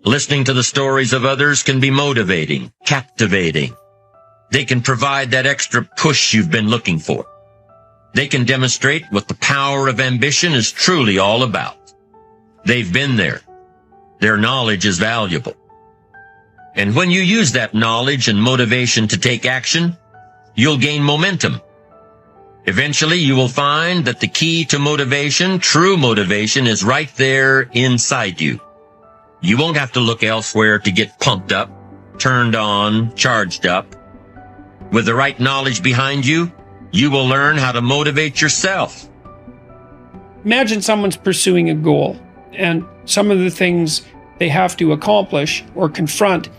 Listening to the stories of others can be motivating, captivating. They can provide that extra push you've been looking for. They can demonstrate what the power of ambition is truly all about. They've been there. Their knowledge is valuable. And when you use that knowledge and motivation to take action, you'll gain momentum. Eventually, you will find that the key to motivation, true motivation, is right there inside you. You won't have to look elsewhere to get pumped up, turned on, charged up. With the right knowledge behind you, you will learn how to motivate yourself. Imagine someone's pursuing a goal, and some of the things they have to accomplish or confront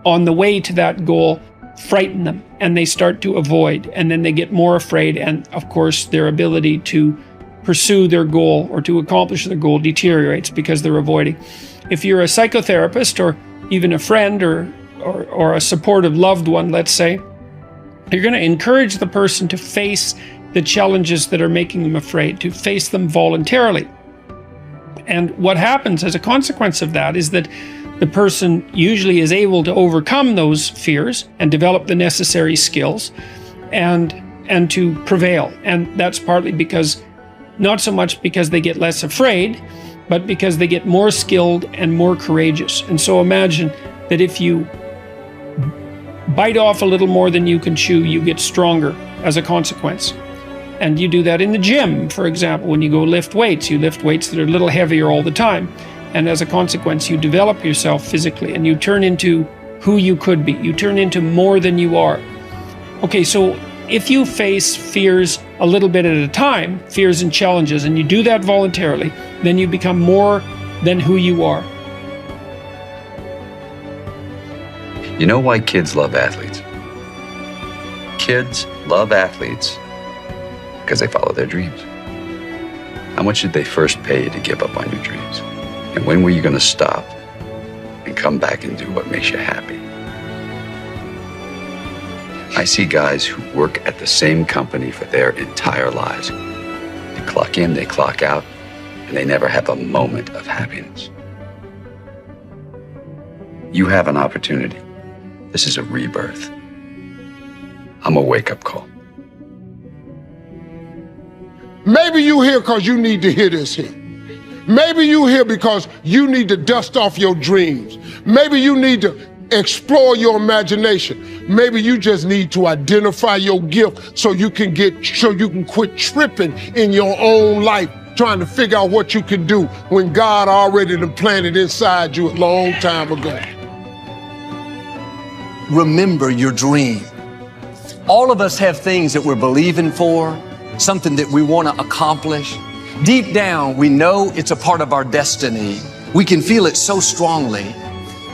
on the way to that goal frighten them, and they start to avoid, and then they get more afraid, and of course their ability to pursue their goal or to accomplish their goal deteriorates because they're avoiding. If you're a psychotherapist or even a friend or a supportive loved one, let's say, you're going to encourage the person to face the challenges that are making them afraid, to face them voluntarily. And what happens as a consequence of that is that the person usually is able to overcome those fears and develop the necessary skills and to prevail. And that's partly because, not so much because they get less afraid, but because they get more skilled and more courageous. And so imagine that if you bite off a little more than you can chew, you get stronger as a consequence. And you do that in the gym, for example. When you go lift weights, you lift weights that are a little heavier all the time. And as a consequence, you develop yourself physically and you turn into who you could be. You turn into more than you are. Okay, so if you face fears a little bit at a time, fears and challenges, and you do that voluntarily, then you become more than who you are. You know why kids love athletes? Kids love athletes because they follow their dreams. How much did they first pay you to give up on your dreams? And when were you going to stop and come back and do what makes you happy? I see guys who work at the same company for their entire lives. They clock in, they clock out, and they never have a moment of happiness. You have an opportunity. This is a rebirth. I'm a wake-up call. Maybe you here because you need to hear this here. Maybe you here because you need to dust off your dreams. Maybe you need to explore your imagination. Maybe you just need to identify your gift so you can quit tripping in your own life, trying to figure out what you can do when God already done planted inside you a long time ago. Remember your dream. All of us have things that we're believing for, something that we want to accomplish. Deep down, we know it's a part of our destiny. We can feel it so strongly.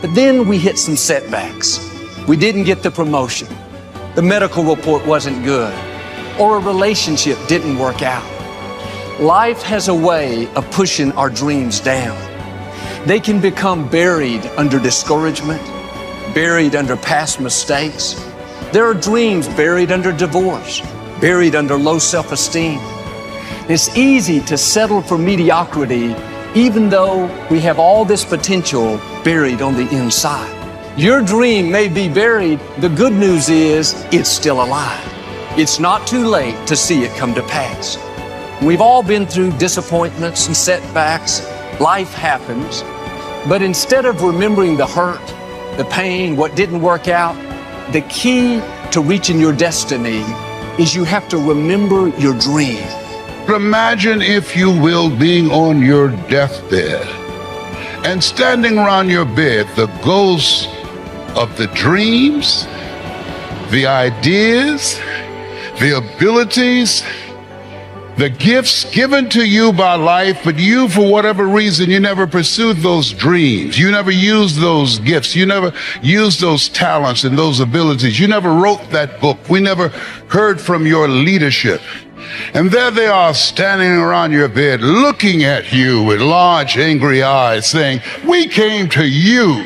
But then we hit some setbacks. We didn't get the promotion. The medical report wasn't good. Or a relationship didn't work out. Life has a way of pushing our dreams down. They can become buried under discouragement, buried under past mistakes. There are dreams buried under divorce, buried under low self-esteem. It's easy to settle for mediocrity even though we have all this potential buried on the inside. Your dream may be buried. The good news is it's still alive. It's not too late to see it come to pass. We've all been through disappointments and setbacks. Life happens. But instead of remembering the hurt, the pain, what didn't work out, the key to reaching your destiny is you have to remember your dream. Imagine, if you will, being on your deathbed and standing around your bed, the ghosts of the dreams, the ideas, the abilities, the gifts given to you by life, but you, for whatever reason, you never pursued those dreams. You never used those gifts. You never used those talents and those abilities. You never wrote that book. We never heard from your leadership. And there they are standing around your bed, looking at you with large, angry eyes, saying, "We came to you.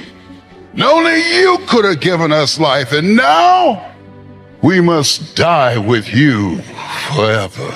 And only you could have given us life. And now we must die with you forever."